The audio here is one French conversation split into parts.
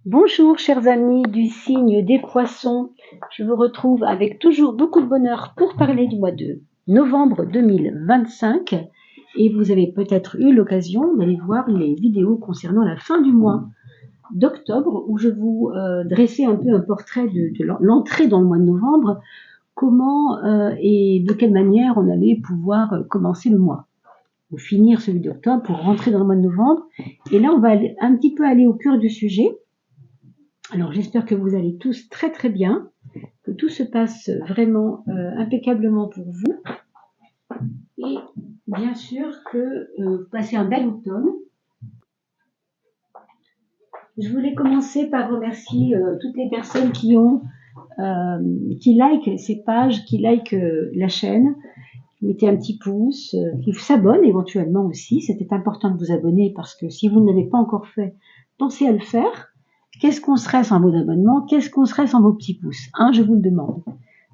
Bonjour chers amis du signe des poissons, je vous retrouve avec toujours beaucoup de bonheur pour parler du mois de novembre 2025 et vous avez peut-être eu l'occasion d'aller voir les vidéos concernant la fin du mois d'octobre où je vous dressais un peu un portrait de l'entrée dans le mois de novembre, comment et de quelle manière on allait pouvoir commencer le mois ou finir celui d'octobre pour rentrer dans le mois de novembre. Et là on va un petit peu aller au cœur du sujet. Alors j'espère que vous allez tous très très bien, que tout se passe vraiment impeccablement pour vous et bien sûr que vous passez un bel automne. Je voulais commencer par remercier toutes les personnes qui likent ces pages, qui likent la chaîne, qui mettez un petit pouce, qui s'abonnent éventuellement aussi. C'était important de vous abonner parce que si vous ne l'avez pas encore fait, pensez à le faire. Qu'est-ce qu'on serait sans vos abonnements? Qu'est-ce qu'on serait sans vos petits pouces? Je vous le demande.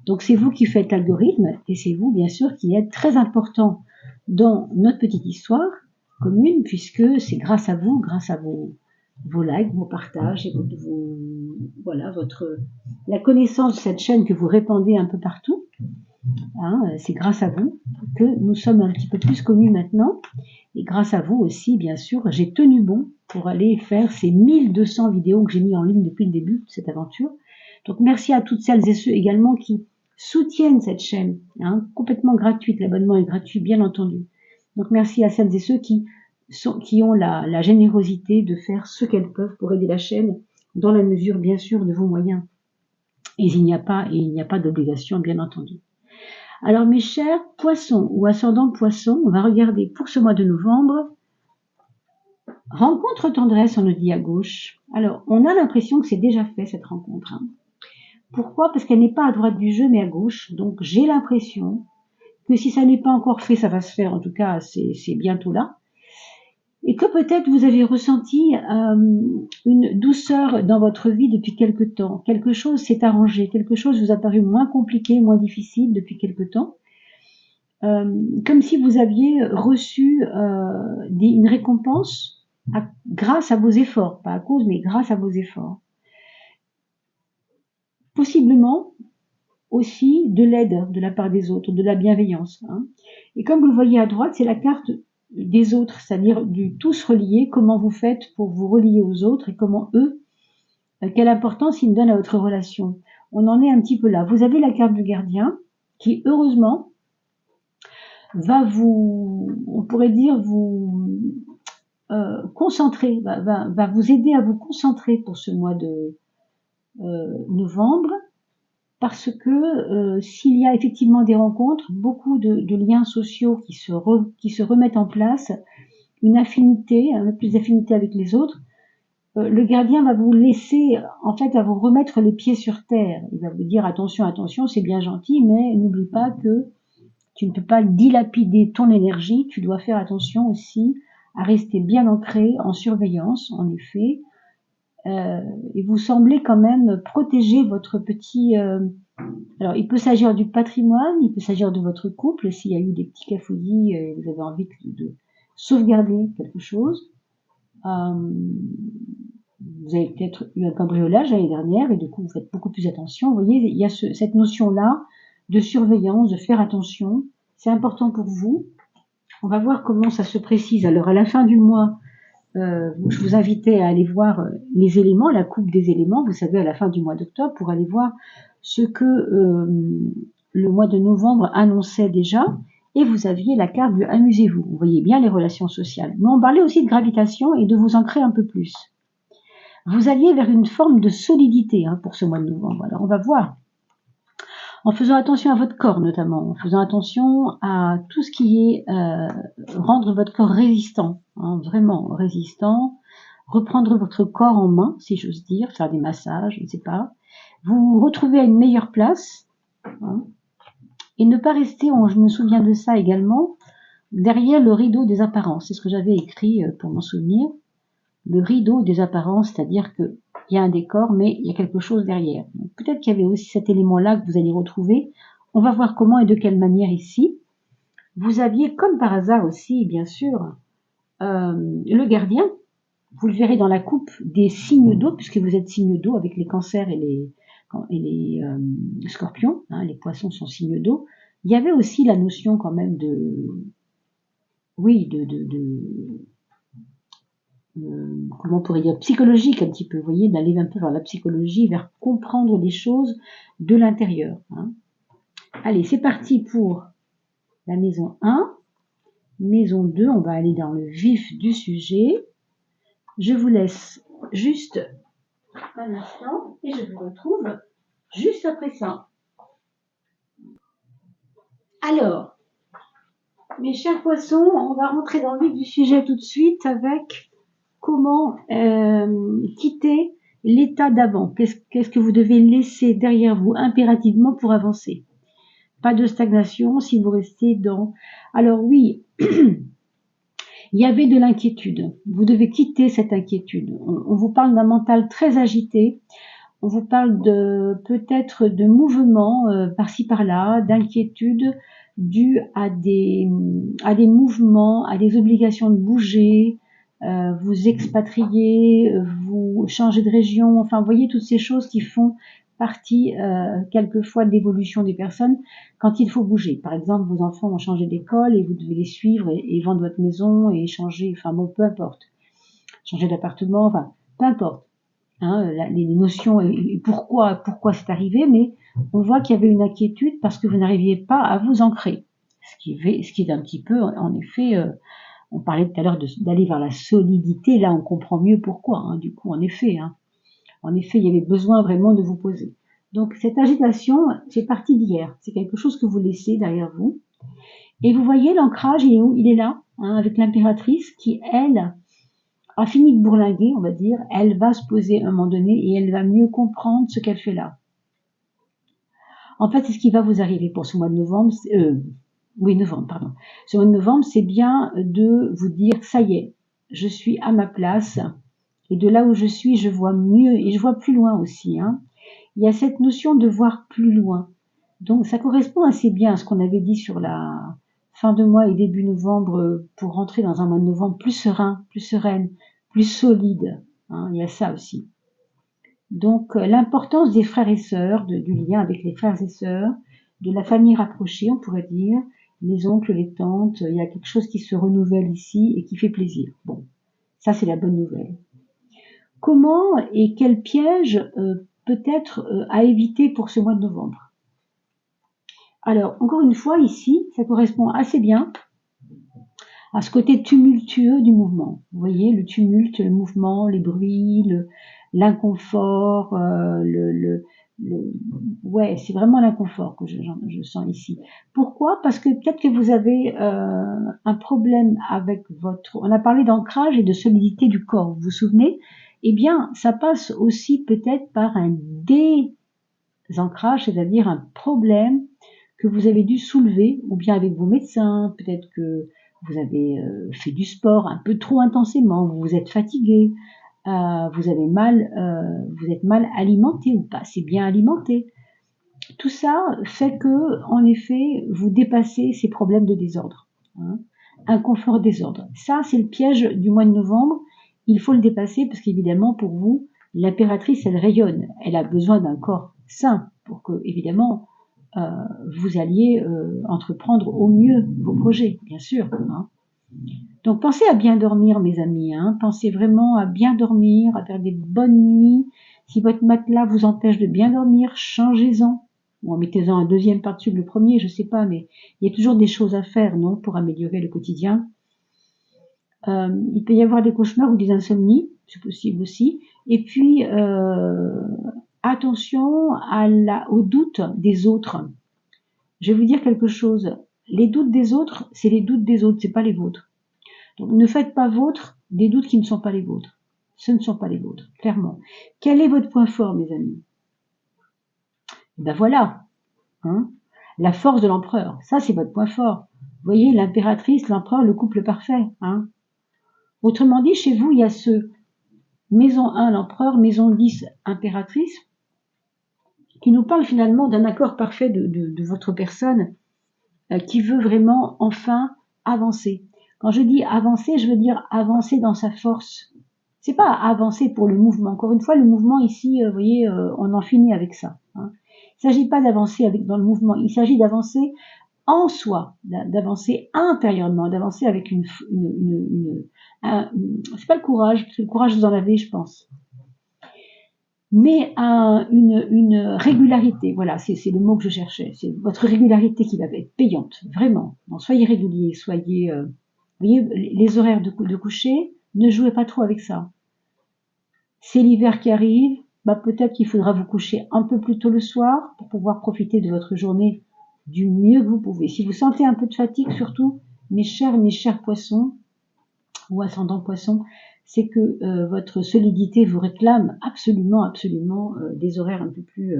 Donc c'est vous qui faites l'algorithme et c'est vous bien sûr qui êtes très important dans notre petite histoire commune puisque c'est grâce à vous, grâce à vos likes, vos partages et voilà, la connaissance de cette chaîne que vous répandez un peu partout. C'est grâce à vous que nous sommes un petit peu plus connus maintenant et grâce à vous aussi bien sûr j'ai tenu bon pour aller faire ces 1200 vidéos que j'ai mis en ligne depuis le début de cette aventure. Donc merci à toutes celles et ceux également qui soutiennent cette chaîne, complètement gratuite, l'abonnement est gratuit bien entendu. Donc merci à celles et ceux qui ont la générosité de faire ce qu'elles peuvent pour aider la chaîne dans la mesure bien sûr de vos moyens. Et il n'y a pas d'obligation bien entendu. Alors mes chers poissons ou ascendants poissons, on va regarder pour ce mois de novembre. Rencontre tendresse, on nous dit à gauche. Alors on a l'impression que c'est déjà fait cette rencontre. Pourquoi? Parce qu'elle n'est pas à droite du jeu mais à gauche. Donc j'ai l'impression que si ça n'est pas encore fait, ça va se faire. En tout cas, c'est bientôt là. Et que peut-être vous avez ressenti une douceur dans votre vie depuis quelque temps. Quelque chose s'est arrangé, quelque chose vous a paru moins compliqué, moins difficile depuis quelque temps. Comme si vous aviez reçu une récompense grâce à vos efforts, pas à cause, mais grâce à vos efforts. Possiblement aussi de l'aide de la part des autres, de la bienveillance. Et comme vous le voyez à droite, c'est la carte des autres, c'est-à-dire du tous relié, comment vous faites pour vous relier aux autres et comment eux, quelle importance ils donnent à votre relation. On en est un petit peu là. Vous avez la carte du gardien qui, heureusement, va vous, on pourrait dire, vous concentrer, va vous aider à vous concentrer pour ce mois de novembre, parce que s'il y a effectivement des rencontres, beaucoup de liens sociaux qui se remettent en place, une affinité, un peu plus d'affinité avec les autres, le gardien va vous laisser, en fait, à vous remettre les pieds sur terre. Il va vous dire attention, attention, c'est bien gentil, mais n'oublie pas que tu ne peux pas dilapider ton énergie, tu dois faire attention aussi à rester bien ancré en surveillance, en effet, et vous semblez quand même protéger votre petit... alors, il peut s'agir du patrimoine, il peut s'agir de votre couple, s'il y a eu des petits cafouillis et vous avez envie de sauvegarder quelque chose. Vous avez peut-être eu un cambriolage l'année dernière et du coup vous faites beaucoup plus attention. Vous voyez, il y a cette notion-là de surveillance, de faire attention. C'est important pour vous. On va voir comment ça se précise. Alors à la fin du mois, je vous invitais à aller voir les éléments, la coupe des éléments, vous savez, à la fin du mois d'octobre, pour aller voir ce que le mois de novembre annonçait déjà. Et vous aviez la carte du amusez-vous. Vous voyez bien les relations sociales. Mais on parlait aussi de gravitation et de vous ancrer un peu plus. Vous alliez vers une forme de solidité pour ce mois de novembre. Alors on va voir. En faisant attention à votre corps notamment, en faisant attention à tout ce qui est rendre votre corps résistant, vraiment résistant, reprendre votre corps en main, si j'ose dire, faire des massages, je ne sais pas, vous retrouver à une meilleure place, et ne pas rester, je me souviens de ça également, derrière le rideau des apparences. C'est ce que j'avais écrit pour m'en souvenir. Le rideau des apparences, c'est-à-dire que il y a un décor, mais il y a quelque chose derrière. Peut-être qu'il y avait aussi cet élément-là que vous allez retrouver. On va voir comment et de quelle manière ici. Vous aviez, comme par hasard aussi, bien sûr, le gardien vous le verrez dans la coupe des signes d'eau, puisque vous êtes signe d'eau avec les cancers et les scorpions, hein, les poissons sont signes d'eau. Il y avait aussi la notion quand même oui, comment on pourrait dire, psychologique un petit peu, vous voyez, d'aller un peu vers la psychologie, vers comprendre les choses de l'intérieur. Hein. Allez, c'est parti pour la maison 1. Maison 2, on va aller dans le vif du sujet. Je vous laisse juste un instant et je vous retrouve juste après ça. Alors, mes chers poissons, on va rentrer dans le vif du sujet tout de suite avec comment quitter l'état d'avant. Qu'est-ce que vous devez laisser derrière vous impérativement pour avancer? Pas de stagnation si vous restez dans... Alors oui, il y avait de l'inquiétude. Vous devez quitter cette inquiétude. On vous parle d'un mental très agité. On vous parle de peut-être de mouvements par-ci par-là, d'inquiétude dues à des mouvements, à des obligations de bouger, vous expatrier, vous changez de région, enfin vous voyez toutes ces choses qui font partie quelquefois de l'évolution des personnes quand il faut bouger. Par exemple, vos enfants ont changé d'école et vous devez les suivre et vendre votre maison et changer, enfin bon, peu importe, changer d'appartement, enfin peu importe. Hein, les notions et pourquoi c'est arrivé, mais on voit qu'il y avait une inquiétude parce que vous n'arriviez pas à vous ancrer. Ce qui est un petit peu, en effet, on parlait tout à l'heure d'aller vers la solidité, là on comprend mieux pourquoi, hein, du coup, en effet, il y avait besoin vraiment de vous poser. Donc cette agitation, c'est parti d'hier, c'est quelque chose que vous laissez derrière vous. Et vous voyez, l'ancrage, il est où? Il est là, hein, avec l'impératrice qui, elle, a fini de bourlinguer, on va dire, elle va se poser à un moment donné et elle va mieux comprendre ce qu'elle fait là. En fait, c'est ce qui va vous arriver pour ce mois de novembre. Novembre, pardon. Ce mois de novembre, c'est bien de vous dire, ça y est, je suis à ma place. Et de là où je suis, je vois mieux et je vois plus loin aussi. Hein. Il y a cette notion de voir plus loin. Donc, ça correspond assez bien à ce qu'on avait dit sur la fin de mois et début novembre pour rentrer dans un mois de novembre plus serein, plus sereine, plus solide. Hein, il y a ça aussi. Donc, l'importance des frères et sœurs, du lien avec les frères et sœurs, de la famille rapprochée, on pourrait dire, les oncles, les tantes, il y a quelque chose qui se renouvelle ici et qui fait plaisir. Bon, ça c'est la bonne nouvelle. Comment et quel piège peut-être à éviter pour ce mois de novembre? Alors, encore une fois, ici, ça correspond assez bien à ce côté tumultueux du mouvement. Vous voyez, le tumulte, le mouvement, les bruits, l'inconfort, ouais, c'est vraiment l'inconfort que je sens ici. Pourquoi? Parce que peut-être que vous avez un problème avec on a parlé d'ancrage et de solidité du corps, vous vous souvenez? Eh bien, ça passe aussi peut-être par un désancrage, c'est-à-dire un problème que vous avez dû soulever, ou bien avec vos médecins, peut-être que vous avez fait du sport un peu trop intensément, vous vous êtes fatigué, vous êtes mal alimenté ou pas assez bien alimenté. Tout ça fait que, en effet, vous dépassez ces problèmes de désordre. Hein. Inconfort, désordre. Ça, c'est le piège du mois de novembre. Il faut le dépasser parce qu'évidemment, pour vous, l'impératrice, elle rayonne. Elle a besoin d'un corps sain pour que, évidemment, vous alliez entreprendre au mieux vos projets, bien sûr. Hein. Donc pensez à bien dormir, mes amis. Hein. Pensez vraiment à bien dormir, à faire des bonnes nuits. Si votre matelas vous empêche de bien dormir, changez-en. Ou mettez-en un deuxième par-dessus le premier, je sais pas, mais il y a toujours des choses à faire, non, pour améliorer le quotidien. Il peut y avoir des cauchemars ou des insomnies, c'est possible aussi. Et puis, attention aux doutes des autres. Je vais vous dire quelque chose. Les doutes des autres, c'est les doutes des autres, c'est pas les vôtres. Donc, ne faites pas des doutes qui ne sont pas les vôtres. Ce ne sont pas les vôtres, clairement. Quel est votre point fort, mes amis? Ben voilà, hein, la force de l'empereur. Ça, c'est votre point fort. Vous voyez, l'impératrice, l'empereur, le couple parfait. Hein. Autrement dit, chez vous, il y a ce maison 1, l'empereur, maison 10, impératrice, qui nous parle finalement d'un accord parfait de votre personne qui veut vraiment enfin avancer. Quand je dis avancer, je veux dire avancer dans sa force. C'est pas avancer pour le mouvement. Encore une fois, le mouvement ici, vous voyez, on en finit avec ça. Hein. Il ne s'agit pas d'avancer dans le mouvement, il s'agit d'avancer en soi, d'avancer intérieurement, d'avancer avec c'est pas le courage, parce que le courage vous en avez, je pense, mais une régularité. Voilà, c'est le mot que je cherchais. C'est votre régularité qui va être payante, vraiment. Donc, soyez réguliers, soyez, vous voyez, les horaires de coucher, ne jouez pas trop avec ça. C'est l'hiver qui arrive, bah peut-être qu'il faudra vous coucher un peu plus tôt le soir pour pouvoir profiter de votre journée du mieux que vous pouvez. Si vous sentez un peu de fatigue, surtout, mes chers poissons, ou ascendant poissons, c'est que votre solidité vous réclame absolument des horaires un peu plus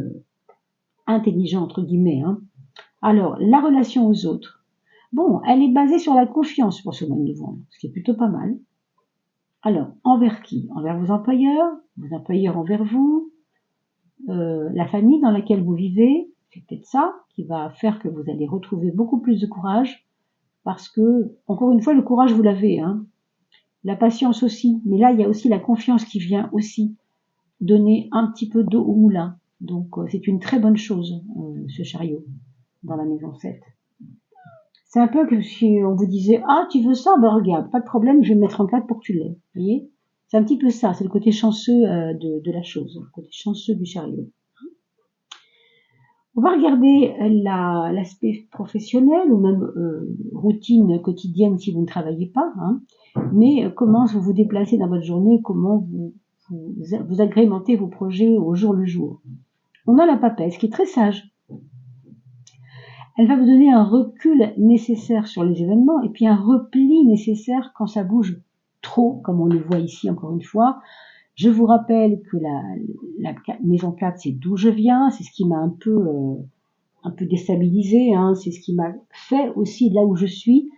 intelligents, entre guillemets. Hein. Alors, la relation aux autres. Bon, elle est basée sur la confiance pour ce mois de novembre, ce qui est plutôt pas mal. Alors, envers qui? Envers vos employeurs envers vous, la famille dans laquelle vous vivez, c'est peut-être ça qui va faire que vous allez retrouver beaucoup plus de courage, parce que, encore une fois, le courage, vous l'avez, hein. La patience aussi, mais là, il y a aussi la confiance qui vient aussi donner un petit peu d'eau au moulin. Donc, c'est une très bonne chose, ce chariot, dans la maison 7. C'est un peu comme si on vous disait « Ah, tu veux ça? Ben regarde, pas de problème, je vais me mettre en 4 pour que tu l'aies. » Vous voyez? C'est un petit peu ça, c'est le côté chanceux de la chose, le côté chanceux du chariot. On va regarder l'aspect professionnel ou même routine quotidienne si vous ne travaillez pas, hein, mais comment vous vous déplacez dans votre journée, comment vous agrémentez vos projets au jour le jour. On a la papesse qui est très sage. Elle va vous donner un recul nécessaire sur les événements et puis un repli nécessaire quand ça bouge trop, comme on le voit ici encore une fois. Je vous rappelle que la maison 4, c'est d'où je viens, c'est ce qui m'a un peu déstabilisée, hein, c'est ce qui m'a fait aussi là où je suis,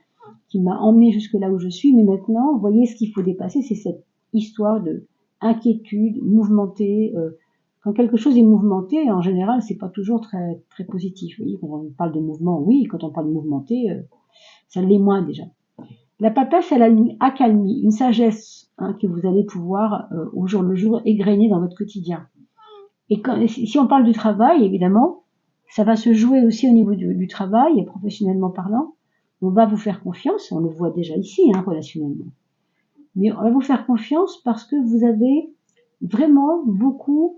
qui m'a emmené jusque là où je suis, mais maintenant, vous voyez, ce qu'il faut dépasser, c'est cette histoire de inquiétude, mouvementée. Quand quelque chose est mouvementé, en général, c'est pas toujours très, très positif. Vous voyez, quand on parle de mouvement, oui, quand on parle de mouvementé, ça l'est moins déjà. La papesse, elle a une accalmie, une sagesse hein, que vous allez pouvoir au jour le jour égrener dans votre quotidien. Et si on parle du travail, évidemment, ça va se jouer aussi au niveau du travail, professionnellement parlant. On va vous faire confiance, on le voit déjà ici, hein, relationnellement. Mais on va vous faire confiance parce que vous avez vraiment beaucoup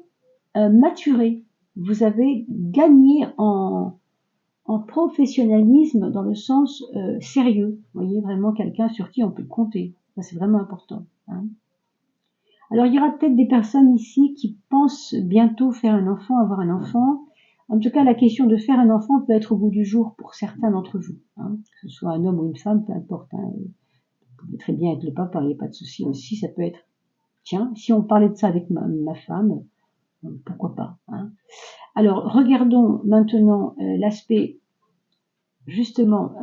maturé. Vous avez gagné en professionnalisme dans le sens sérieux. Vous voyez, vraiment quelqu'un sur qui on peut compter. Ça, c'est vraiment important. Hein. Alors, il y aura peut-être des personnes ici qui pensent bientôt faire un enfant, avoir un enfant. En tout cas, la question de faire un enfant peut être au bout du jour pour certains d'entre vous. Hein. Que ce soit un homme ou une femme, peu importe. Hein. Vous pouvez très bien être le papa, il n'y a pas de souci aussi. Ça peut être, tiens, si on parlait de ça avec ma femme, pourquoi pas. Hein. Alors, regardons maintenant l'aspect justement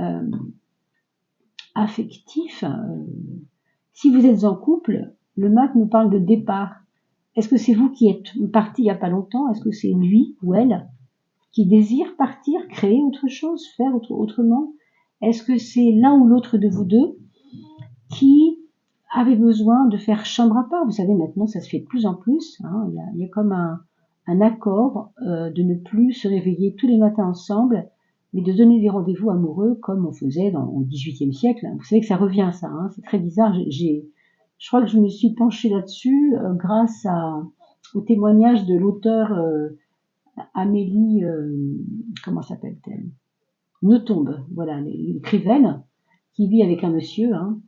affectif. Si vous êtes en couple, le mat nous parle de départ. Est-ce que c'est vous qui êtes parti il n'y a pas longtemps? Est-ce que c'est lui ou elle qui désire partir, créer autre chose, faire autrement? Est-ce que c'est l'un ou l'autre de vous deux qui avait besoin de faire chambre à part? Vous savez, maintenant, ça se fait de plus en plus. Hein, il y a comme un accord de ne plus se réveiller tous les matins ensemble, mais de donner des rendez-vous amoureux comme on faisait au XVIIIe siècle. Vous savez que ça revient, ça. Hein, c'est très bizarre. Je crois que je me suis penchée là-dessus grâce au témoignage de l'auteur Amélie, comment s'appelle-t-elle? Nothomb, voilà, l'écrivaine, qui vit avec un monsieur, hein,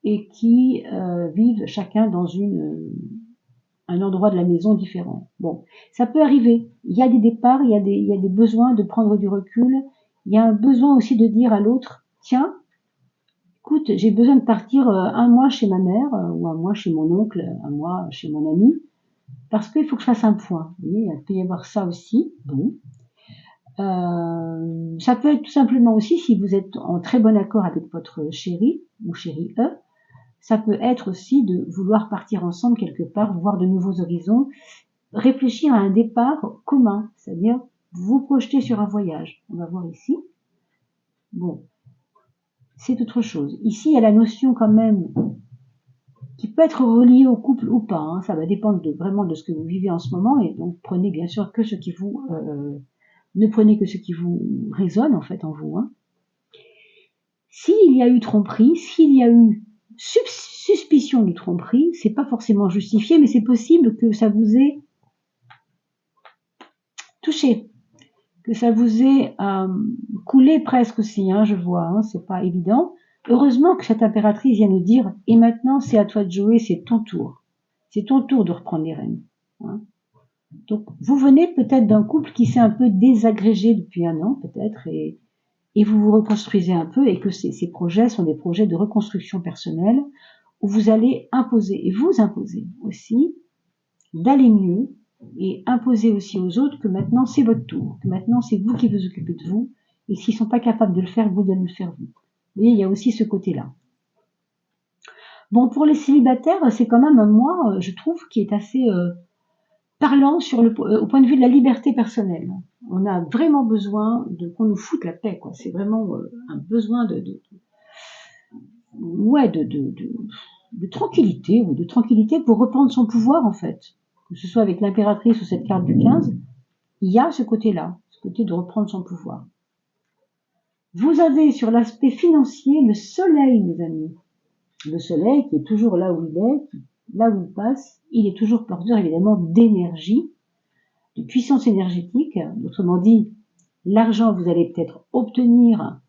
et qui vivent chacun dans un endroit de la maison différent. Bon, ça peut arriver. Il y a des départs, il y a des besoins de prendre du recul. Il y a un besoin aussi de dire à l'autre, tiens, écoute, j'ai besoin de partir un mois chez ma mère, ou un mois chez mon oncle, un mois chez mon ami, parce qu'il faut que je fasse un point. Vous voyez, il peut y avoir ça aussi. Bon. Ça peut être tout simplement aussi, si vous êtes en très bon accord avec votre chéri ou chérie ça peut être aussi de vouloir partir ensemble quelque part, voir de nouveaux horizons, réfléchir à un départ commun, c'est-à-dire vous projeter sur un voyage. On va voir ici. Bon, c'est autre chose. Ici, il y a la notion quand même qui peut être relié au couple ou pas, hein. Ça va dépendre vraiment de ce que vous vivez en ce moment, et donc prenez bien sûr que ce qui vous... ne prenez que ce qui vous résonne en fait en vous, hein. S'il y a eu tromperie, s'il y a eu suspicion de tromperie, c'est pas forcément justifié, mais c'est possible que ça vous ait touché, que ça vous ait coulé presque aussi, hein, je vois, hein, c'est pas évident. Heureusement que cette impératrice vient nous dire, et maintenant c'est à toi de jouer, c'est ton tour. C'est ton tour de reprendre les rênes, hein. Donc vous venez peut-être d'un couple qui s'est un peu désagrégé depuis un an peut-être, et vous vous reconstruisez un peu, et que ces projets sont des projets de reconstruction personnelle où vous allez imposer, et vous imposer aussi, d'aller mieux, et imposer aussi aux autres que maintenant c'est votre tour, que maintenant c'est vous qui vous occupez de vous, et s'ils sont pas capables de le faire, vous allez le faire vous. Vous voyez, il y a aussi ce côté-là. Bon, pour les célibataires, c'est quand même un mois, je trouve, qui est assez parlant au point de vue de la liberté personnelle. On a vraiment besoin qu'on nous foute la paix, quoi. C'est vraiment un besoin de tranquillité, ou de tranquillité pour reprendre son pouvoir, en fait. Que ce soit avec l'impératrice ou cette carte du 15, il y a ce côté-là, ce côté de reprendre son pouvoir. Vous avez sur l'aspect financier le soleil, mes amis. Le soleil qui est toujours là où il est, là où il passe, il est toujours porteur évidemment d'énergie, de puissance énergétique. Autrement dit, l'argent, vous allez peut-être obtenir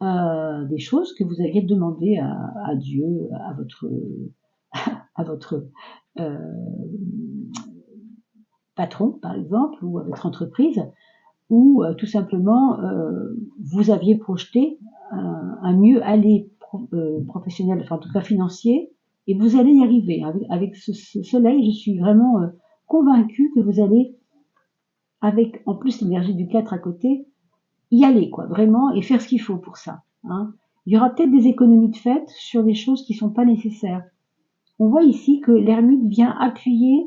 des choses que vous aviez demandé à Dieu, à votre patron, par exemple, ou à votre entreprise, ou tout simplement vous aviez projeté un mieux aller professionnel, enfin en tout cas financier, et vous allez y arriver. Avec ce soleil, je suis vraiment convaincue que vous allez, avec en plus l'énergie du 4 à côté, y aller, quoi, vraiment, et faire ce qu'il faut pour ça, hein. Il y aura peut-être des économies de fait sur des choses qui sont pas nécessaires. On voit ici que l'ermite vient appuyer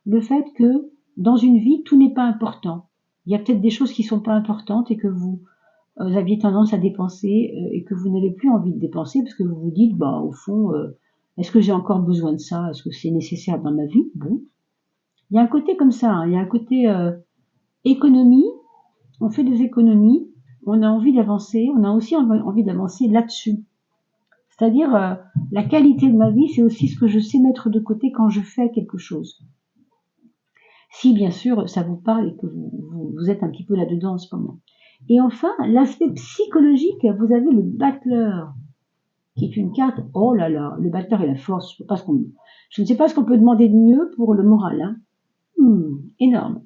le fait que dans une vie, tout n'est pas important. Il y a peut-être des choses qui sont pas importantes et que vous aviez tendance à dépenser et que vous n'avez plus envie de dépenser parce que vous vous dites, bah au fond, est-ce que j'ai encore besoin de ça? Est-ce que c'est nécessaire dans ma vie? Bon, il y a un côté comme ça, hein. Il y a un côté économie. On fait des économies, on a envie d'avancer, on a aussi envie d'avancer là-dessus. C'est-à-dire, la qualité de ma vie, c'est aussi ce que je sais mettre de côté quand je fais quelque chose. Si, bien sûr, ça vous parle et que vous êtes un petit peu là-dedans en ce moment. Et enfin, l'aspect psychologique, vous avez le battleur, qui est une carte, oh là là, le battleur et la force, je ne sais pas ce qu'on peut demander de mieux pour le moral, hein. Énorme.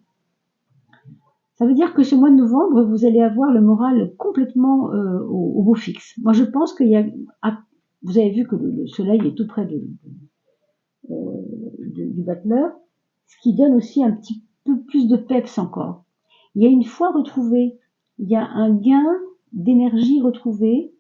Ça veut dire que ce mois de novembre, vous allez avoir le moral complètement au beau fixe. Moi, je pense qu'il y a... Vous avez vu que le soleil est tout près du battleur, ce qui donne aussi un petit peu plus de peps encore. Il y a une foi retrouvée, il y a un gain d'énergie retrouvé.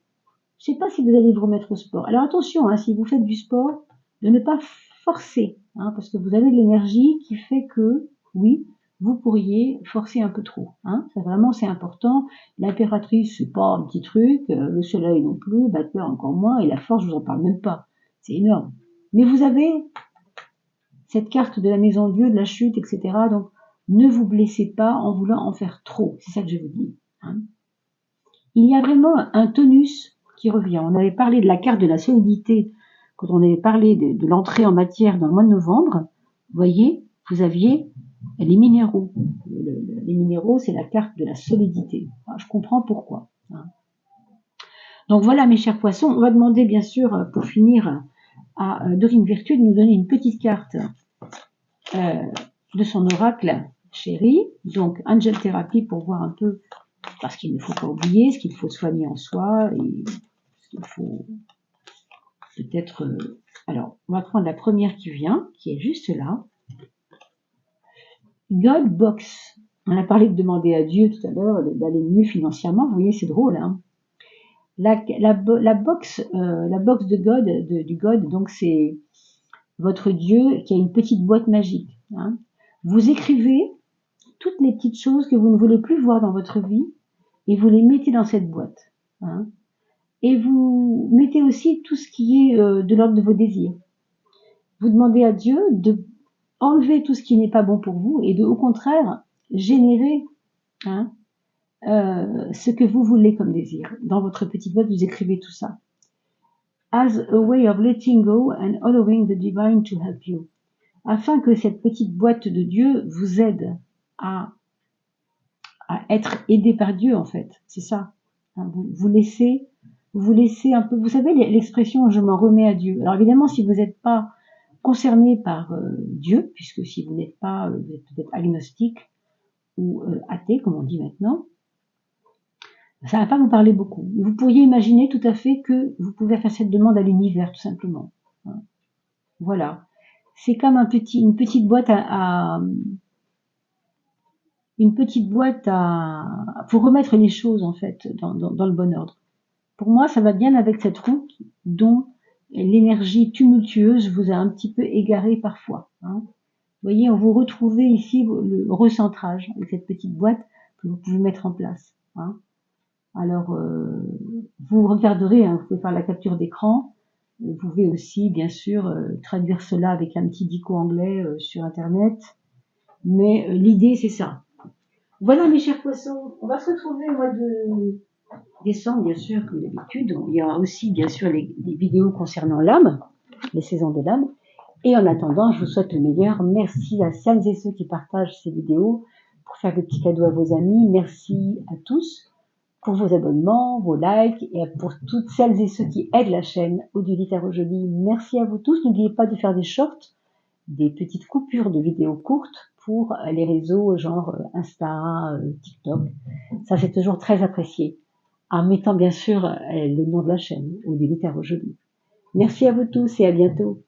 Je ne sais pas si vous allez vous remettre au sport. Alors attention, hein, si vous faites du sport, de ne pas forcer, hein, parce que vous avez de l'énergie qui fait que, oui, vous pourriez forcer un peu trop, hein. Ça vraiment, c'est important. L'impératrice, c'est pas un petit truc, le soleil non plus, le battleur encore moins, et la force, je vous en parle même pas. C'est énorme. Mais vous avez cette carte de la maison Dieu, de la chute, etc. Donc, ne vous blessez pas en voulant en faire trop. C'est ça que je vous dis, hein. Il y a vraiment un tonus qui revient. On avait parlé de la carte de la solidité quand on avait parlé de l'entrée en matière dans le mois de novembre. Vous voyez, vous aviez les minéraux. Les minéraux, c'est la carte de la solidité. Alors, je comprends pourquoi, hein. Donc voilà, mes chers poissons, on va demander bien sûr, pour finir, à Dorine Virtue de nous donner une petite carte de son oracle chéri. Donc Angel Therapy pour voir un peu, parce qu'il ne faut pas oublier ce qu'il faut soigner en soi et ce qu'il faut peut-être... alors, on va prendre la première qui vient, qui est juste là. God Box. On a parlé de demander à Dieu tout à l'heure d'aller mieux financièrement. Vous voyez, c'est drôle, hein. La box de God, du God, donc c'est votre Dieu qui a une petite boîte magique, hein. Vous écrivez toutes les petites choses que vous ne voulez plus voir dans votre vie et vous les mettez dans cette boîte, hein. Et vous mettez aussi tout ce qui est de l'ordre de vos désirs. vous demandez à Dieu de enlever tout ce qui n'est pas bon pour vous et de, au contraire, générer hein, ce que vous voulez comme désir. Dans votre petite boîte, vous écrivez tout ça. As a way of letting go and allowing the divine to help you. Afin que cette petite boîte de Dieu vous aide à être aidé par Dieu, en fait. C'est ça. Hein, vous laissez un peu, vous savez, l'expression je m'en remets à Dieu. Alors évidemment, si vous n'êtes pas concerné par Dieu, puisque si vous n'êtes pas, vous êtes peut-être agnostique ou athée, comme on dit maintenant, ça va pas vous parler beaucoup. Vous pourriez imaginer tout à fait que vous pouvez faire cette demande à l'univers, tout simplement. Hein. Voilà. C'est comme une petite boîte pour remettre les choses, en fait, dans le bon ordre. Pour moi, ça va bien avec cette route dont l'énergie tumultueuse vous a un petit peu égaré parfois. Hein. Vous voyez, vous retrouvez ici le recentrage avec cette petite boîte que vous pouvez mettre en place. Hein. Alors, vous regarderez, hein, vous pouvez faire la capture d'écran. Vous pouvez aussi, bien sûr, traduire cela avec un petit dico anglais sur Internet. Mais l'idée, c'est ça. Voilà, mes chers poissons, on va se retrouver au mois de décembre, bien sûr, comme d'habitude. Il y aura aussi, bien sûr, des vidéos concernant l'âme, les saisons de l'âme. Et en attendant, je vous souhaite le meilleur. Merci à celles et ceux qui partagent ces vidéos pour faire des petits cadeaux à vos amis. Merci à tous pour vos abonnements, vos likes et pour toutes celles et ceux qui aident la chaîne Odile Tarot-Jolie. Merci à vous tous. N'oubliez pas de faire des shorts, des petites coupures de vidéos courtes pour les réseaux genre Insta, TikTok. Ça, c'est toujours très apprécié. En mettant bien sûr le nom de la chaîne, Odile Tarot-Jolie. Merci à vous tous et à bientôt.